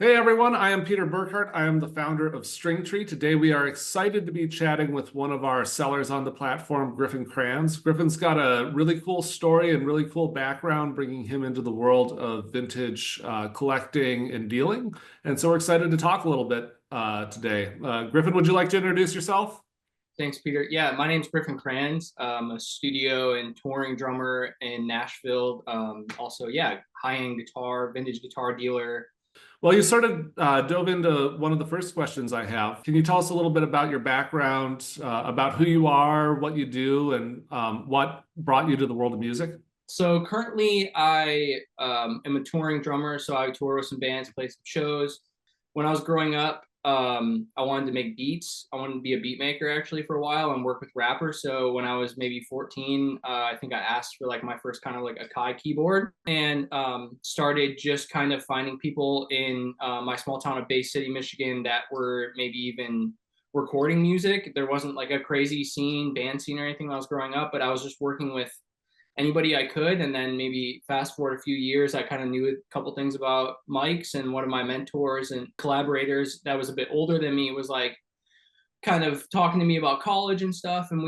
Hey everyone, I am Peter Burghardt. I am the founder of StringTree. Today we are excited to be chatting with one of our sellers on the platform, Griffen Kranz. Griffin's got a really cool story and really cool background bringing him into the world of vintage collecting and dealing. And so we're excited to talk a little bit today. Griffin, would you like to introduce yourself? Thanks, Peter. Yeah, my name's Griffen Kranz. I'm a studio and touring drummer in Nashville. Also, yeah, high-end guitar, vintage guitar dealer. Well, you sort of dove into one of the first questions I have. Can you tell us a little bit about your background, about who you are, what you do, and what brought you to the world of music? So currently, I am a touring drummer. So I tour with some bands, play some shows. When I was growing up, I wanted to make beats. I wanted to be a beat maker actually for a while and work with rappers. So when I was maybe 14, I think I asked for like my first kind of like Akai keyboard and started just kind of finding people in my small town of Bay City, Michigan that were maybe even recording music. There wasn't like a crazy scene, band scene or anything when I was growing up, but I was just working with anybody I could. And then maybe fast forward a few years, I kind of knew a couple things about mics, and one of my mentors and collaborators that was a bit older than me was like kind of talking to me about college and stuff. And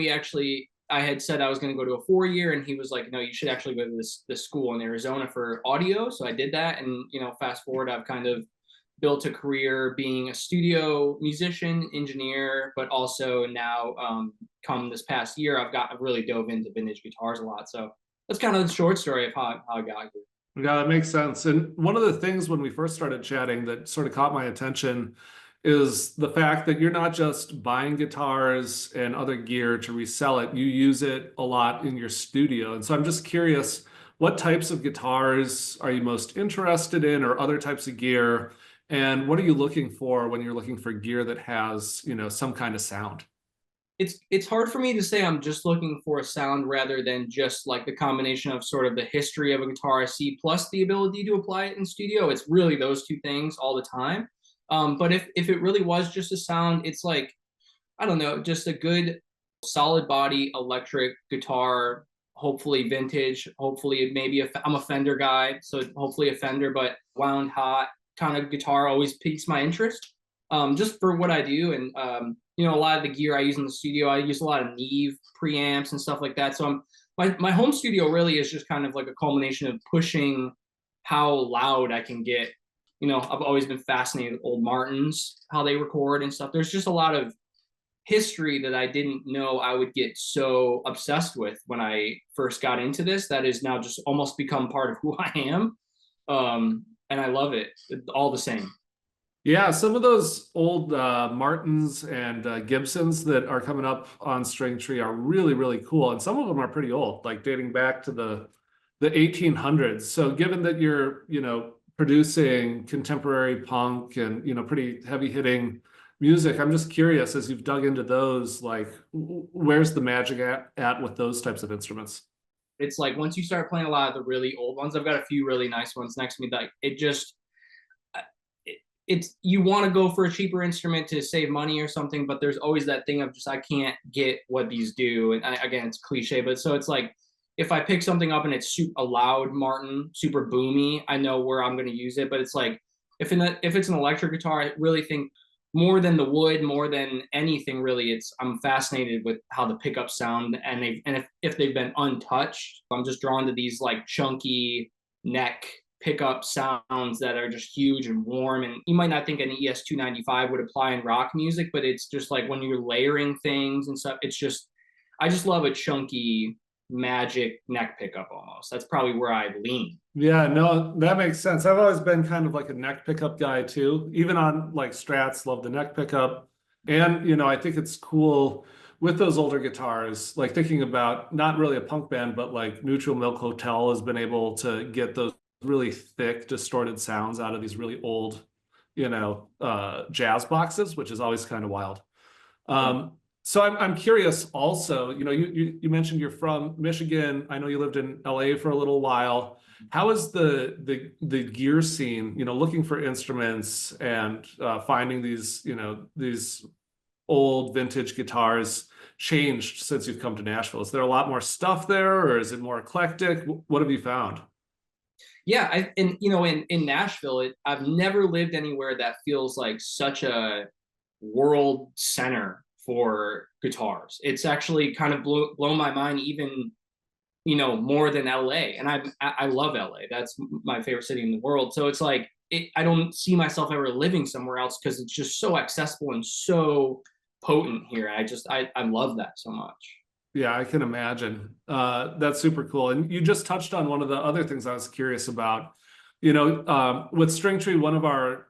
I had said I was going to go to a 4 year, and he was like, no, you should actually go to this school in Arizona for audio. So I did that. And, fast forward, I've kind of built a career being a studio musician, engineer, but also now come this past year, I've really dove into vintage guitars a lot. So that's kind of the short story of how I got here. Yeah, that makes sense. And one of the things when we first started chatting that sort of caught my attention is the fact that you're not just buying guitars and other gear to resell it, you use it a lot in your studio. And so I'm just curious, what types of guitars are you most interested in, or other types of gear? And what are you looking for when you're looking for gear that has, some kind of sound? It's hard for me to say I'm just looking for a sound rather than just like the combination of sort of the history of a guitar I see plus the ability to apply it in studio. It's really those two things all the time. But if it really was just a sound, it's like, I don't know, just a good solid body electric guitar, hopefully vintage, hopefully maybe I'm a Fender guy, so hopefully a Fender, but wound hot kind of guitar always piques my interest, just for what I do. And a lot of the gear I use in the studio, I use a lot of Neve preamps and stuff like that. So my home studio really is just kind of like a culmination of pushing how loud I can get. I've always been fascinated with old Martins, how they record and stuff. There's just a lot of history that I didn't know I would get so obsessed with when I first got into this. That is now just almost become part of who I am. And I love it all the same. Yeah, some of those old Martins and Gibsons that are coming up on StringTree are really, really cool. And some of them are pretty old, like dating back to the 1800s. So given that you're, producing contemporary punk and, pretty heavy hitting music, I'm just curious, as you've dug into those, like where's the magic at with those types of instruments? It's like once you start playing a lot of the really old ones, I've got a few really nice ones next to me, like it just it's you want to go for a cheaper instrument to save money or something, but there's always that thing of just I can't get what these do. And again, it's cliche, but so it's like if I pick something up and it's a loud Martin, super boomy, I know where I'm going to use it. But it's like if it's an electric guitar, I really think more than the wood, more than anything, really, I'm fascinated with how the pickups sound, and if they've been untouched. I'm just drawn to these like chunky neck pickup sounds that are just huge and warm. And you might not think an ES-295 would apply in rock music, but it's just like when you're layering things and stuff, I just love a chunky magic neck pickup almost. That's probably where I lean. Yeah, no, that makes sense. I've always been kind of like a neck pickup guy too. Even on like Strats, love the neck pickup. And, I think it's cool with those older guitars, like thinking about not really a punk band, but like Neutral Milk Hotel has been able to get those really thick, distorted sounds out of these really old, jazz boxes, which is always kind of wild. So I'm curious also, you mentioned you're from Michigan. I know you lived in LA for a little while. How is the gear scene, looking for instruments and finding these old vintage guitars changed since you've come to Nashville? Is there a lot more stuff there, or is it more eclectic? What have you found? Yeah, and you know, in Nashville, I've never lived anywhere that feels like such a world center for guitars. It's actually kind of blown my mind, even you know, more than LA. And I love LA. That's my favorite city in the world. So it's like I don't see myself ever living somewhere else because it's just so accessible and so potent here. I love that so much. Yeah, I can imagine. That's super cool. And you just touched on one of the other things I was curious about. You know, with StringTree, one of our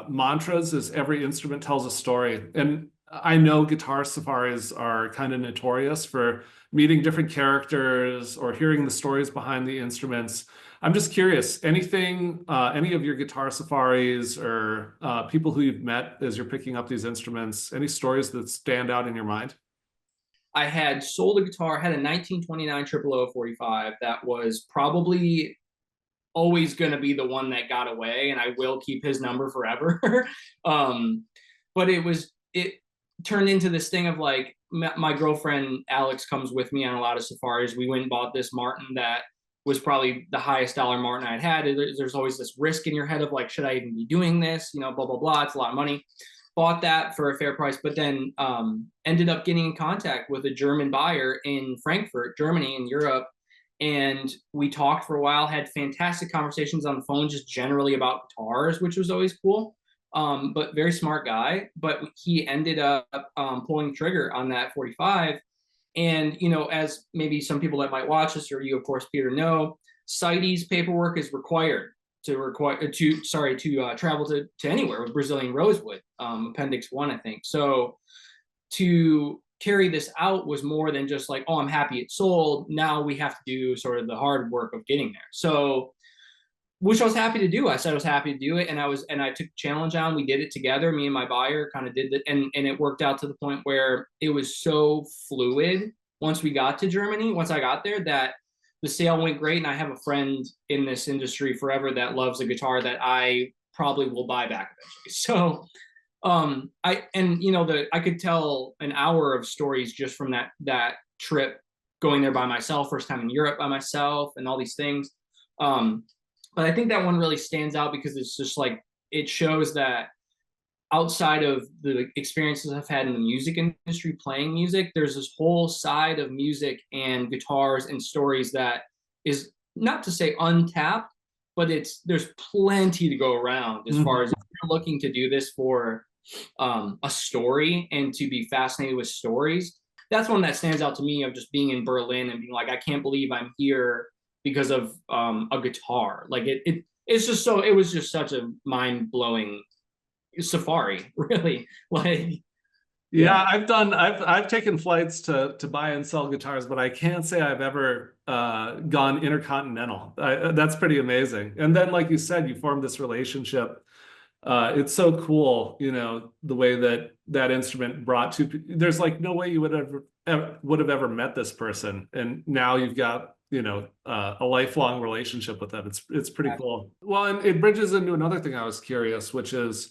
mantras is every instrument tells a story. And I know guitar safaris are kind of notorious for meeting different characters or hearing the stories behind the instruments. I'm just curious, anything, any of your guitar safaris or people who you've met as you're picking up these instruments, any stories that stand out in your mind? I had sold a guitar, had a 1929 0045 that was probably always going to be the one that got away, and I will keep his number forever. um, but it turned into this thing of like my girlfriend Alex comes with me on a lot of safaris. We went and bought this Martin that was probably the highest dollar Martin I'd had. There's always this risk in your head of like, should I even be doing this? You know, blah blah blah. It's a lot of money. Bought that for a fair price, but then ended up getting in contact with a German buyer in Frankfurt, Germany, in Europe. And we talked for a while, had fantastic conversations on the phone, just generally about guitars, which was always cool. But very smart guy. But he ended up pulling the trigger on that 45. And, you know, as maybe some people that might watch this, or you, of course, Peter, know, CITES paperwork is required to travel to anywhere with Brazilian rosewood, Appendix 1, I think. So to carry this out was more than just like, oh, I'm happy it sold. Now we have to do sort of the hard work of getting there. So, which I was happy to do. I said I was happy to do it, and I took the challenge on. We did it together. Me and my buyer kind of did it, and it worked out to the point where it was so fluid once we got to Germany. Once I got there, that the sale went great, and I have a friend in this industry forever that loves a guitar that I probably will buy back eventually. So I could tell an hour of stories just from that trip, going there by myself, first time in Europe by myself, and all these things. But I think that one really stands out because it's just like, it shows that outside of the experiences I've had in the music industry playing music, there's this whole side of music and guitars and stories that is, not to say untapped, but there's plenty to go around as far as if you're looking to do this for a story and to be fascinated with stories. That's one that stands out to me, of just being in Berlin and being like, I can't believe I'm here because of a guitar. Like it's just so, it was just such a mind-blowing safari, really. Like, Yeah, I've taken flights to buy and sell guitars, but I can't say I've ever gone intercontinental. That's pretty amazing. And then, like you said, you formed this relationship. It's so cool, you know, the way that that instrument brought to. There's like no way you would have ever met this person, and now you've got, you know, a lifelong relationship with them. It's pretty cool. Well, and it bridges into another thing I was curious, which is,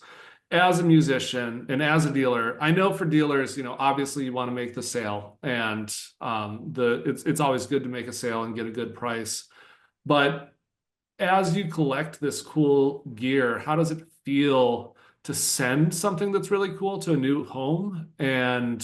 as a musician and as a dealer, I know for dealers, you know, obviously you want to make the sale, and it's always good to make a sale and get a good price. But as you collect this cool gear, how does it feel to send something that's really cool to a new home? And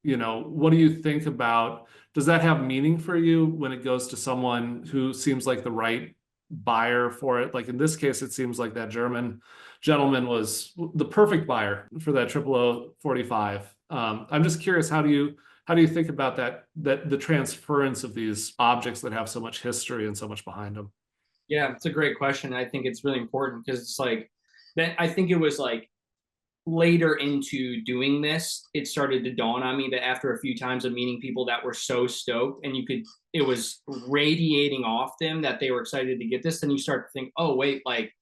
you know, what do you think about, does that have meaning for you when it goes to someone who seems like the right buyer for it? Like in this case, it seems like that German gentleman was the perfect buyer for that 0045. I'm just curious, how do you think about that the transference of these objects that have so much history and so much behind them? yeah, it's a great question. I think it's really important because it's like that. I think it was like later into doing this, it started to dawn on me that after a few times of meeting people that were so stoked, and it was radiating off them that they were excited to get this, then you start to think, oh wait, like,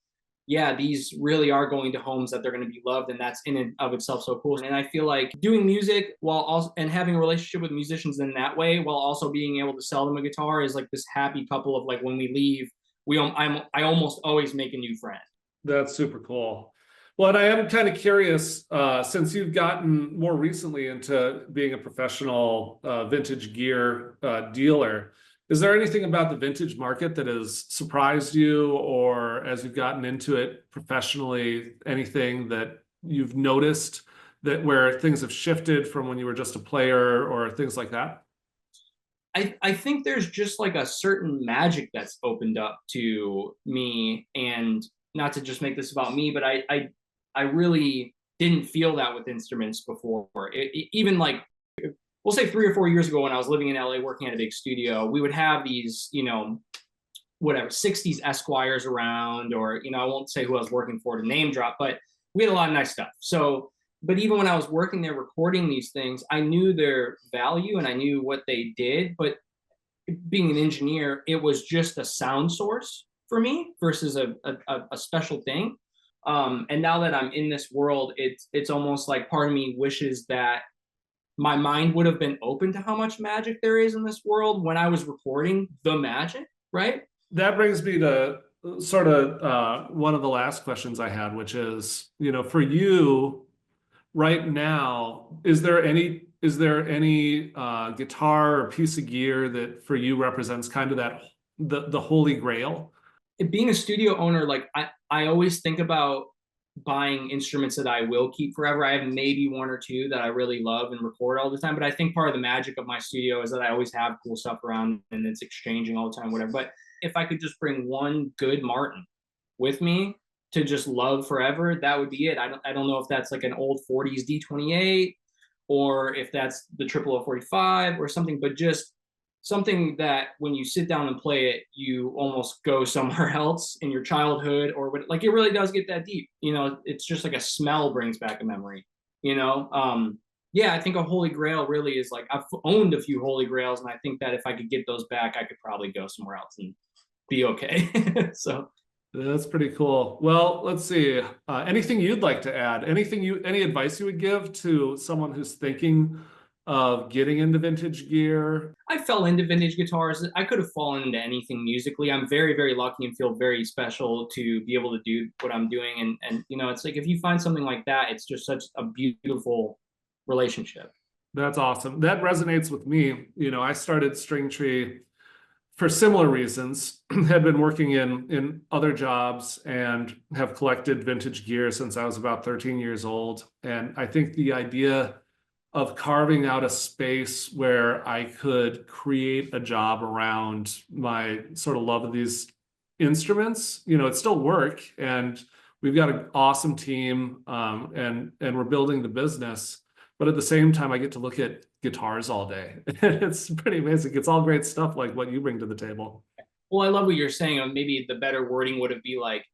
yeah, these really are going to homes that they're going to be loved, and that's in and of itself so cool. And I feel like doing music while also, and having a relationship with musicians in that way, while also being able to sell them a guitar, is like this happy couple of like, when we leave, I almost always make a new friend. That's super cool. Well, and I am kind of curious, since you've gotten more recently into being a professional vintage gear dealer, Is there anything about the vintage market that has surprised you, or as you've gotten into it professionally, anything that you've noticed that where things have shifted from when you were just a player or things like that? I think there's just like a certain magic that's opened up to me, and not to just make this about me, but I really didn't feel that with instruments before. Even like, we'll say 3 or 4 years ago when I was living in LA working at a big studio, we would have these, whatever, 60s Esquires around, or, I won't say who I was working for to name drop, but we had a lot of nice stuff. So, but even when I was working there recording these things, I knew their value and I knew what they did. But being an engineer, it was just a sound source for me versus a special thing. And now that I'm in this world, it's almost like part of me wishes that my mind would have been open to how much magic there is in this world when I was recording the magic, right? That brings me to sort of one of the last questions I had, which is, for you right now, is there any guitar or piece of gear that for you represents kind of that the holy grail? Being a studio owner, like I always think about buying instruments that I will keep forever. I have maybe one or two that I really love and record all the time, but I think part of the magic of my studio is that I always have cool stuff around and it's exchanging all the time, whatever. But if I could just bring one good Martin with me to just love forever, that would be it. I don't know if that's like an old 40s D28 or if that's the 0045 or something, but just something that when you sit down and play it, you almost go somewhere else in your childhood, or like it really does get that deep. It's just like a smell brings back a memory. Yeah, I think a holy grail really is like, I've owned a few holy grails, and I think that if I could get those back, I could probably go somewhere else and be okay. So That's pretty cool. Well, let's see. Anything you'd like to add? Any advice you would give to someone who's thinking of getting into vintage gear? I fell into vintage guitars. I could have fallen into anything musically. I'm very, very lucky and feel very special to be able to do what I'm doing. And it's like if you find something like that, it's just such a beautiful relationship. That's awesome. That resonates with me. I started StringTree for similar reasons. Had been working in other jobs and have collected vintage gear since I was about 13 years old. And I think the idea of carving out a space where I could create a job around my sort of love of these instruments, it's still work, and we've got an awesome team, and we're building the business. But at the same time, I get to look at guitars all day. It's pretty amazing. It's all great stuff like what you bring to the table. Well, I love what you're saying. Maybe the better wording would have be like,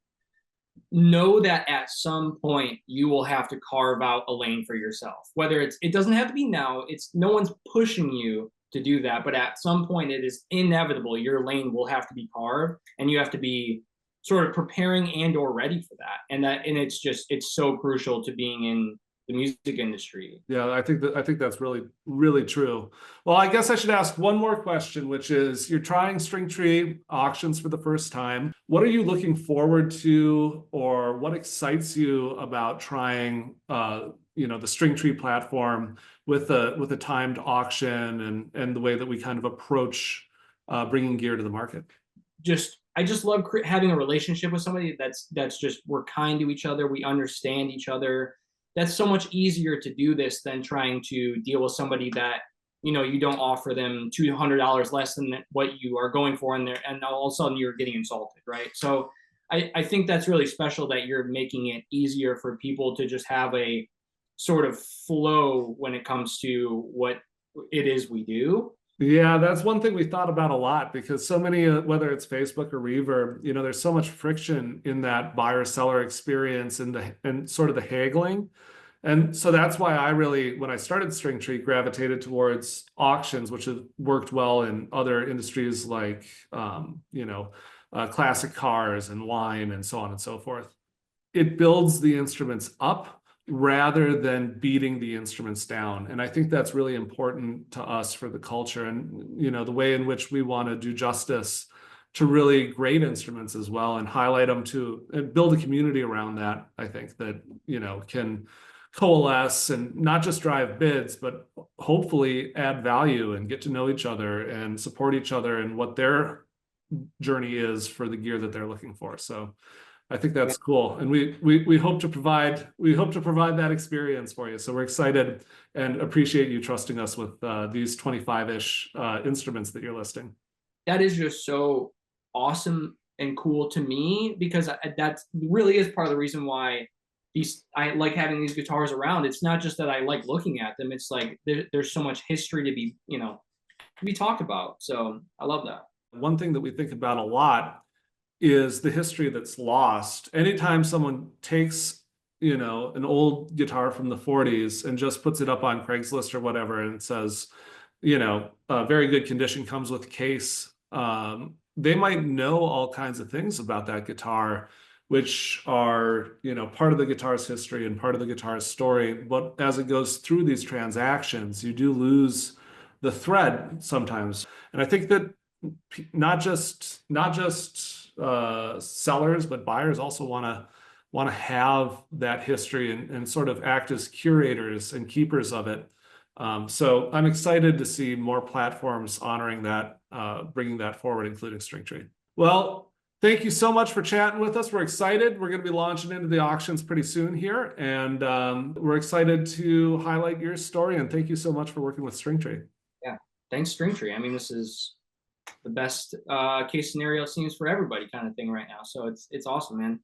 know that at some point you will have to carve out a lane for yourself. Whether it doesn't have to be now, it's no one's pushing you to do that, but at some point it is inevitable. Your lane will have to be carved, and you have to be sort of preparing and or ready for that. And it's so crucial to being in the music industry. Yeah, I think that's really, really true. Well, I guess I should ask one more question, which is, you're trying StringTree auctions for the first time. What are you looking forward to, or what excites you about trying the StringTree platform with a timed auction and the way that we kind of approach bringing gear to the market? I just love having a relationship with somebody that's just, we're kind to each other, we understand each other. That's so much easier to do this than trying to deal with somebody that you don't offer them $200 less than what you are going for, and all of a sudden you're getting insulted, right? So I think that's really special that you're making it easier for people to just have a sort of flow when it comes to what it is we do. Yeah, that's one thing we thought about a lot, because so many, whether it's Facebook or Reverb, there's so much friction in that buyer-seller experience and sort of the haggling. And so that's why I really, when I started StringTree, gravitated towards auctions, which have worked well in other industries like, classic cars and wine and so on and so forth. It builds the instruments up rather than beating the instruments down. And I think that's really important to us for the culture, and the way in which we want to do justice to really great instruments as well, and highlight them and build a community around that. I think that can coalesce and not just drive bids, but hopefully add value and get to know each other and support each other and what their journey is for the gear that they're looking for. So I think that's cool, and we hope to provide that experience for you. So we're excited and appreciate you trusting us with these 25-ish instruments that you're listing. That is just so awesome and cool to me, because that really is part of the reason why I like having these guitars around. It's not just that I like looking at them. It's like there's so much history to be, to be talked about. So I love that. One thing that we think about a lot is the history that's lost. Anytime someone takes, an old guitar from the 40s and just puts it up on Craigslist or whatever and says, very good condition, comes with case, they might know all kinds of things about that guitar, which are, part of the guitar's history and part of the guitar's story. But as it goes through these transactions, you do lose the thread sometimes. And I think that not just sellers, but buyers also want to have that history and sort of act as curators and keepers of it. So I'm excited to see more platforms honoring that, bringing that forward, including StringTree. Well, thank you so much for chatting with us. We're excited. We're going to be launching into the auctions pretty soon here, and we're excited to highlight your story. And thank you so much for working with StringTree. Yeah, thanks StringTree. I mean, this is the best case scenario seems for everybody kind of thing right now. So it's awesome, man.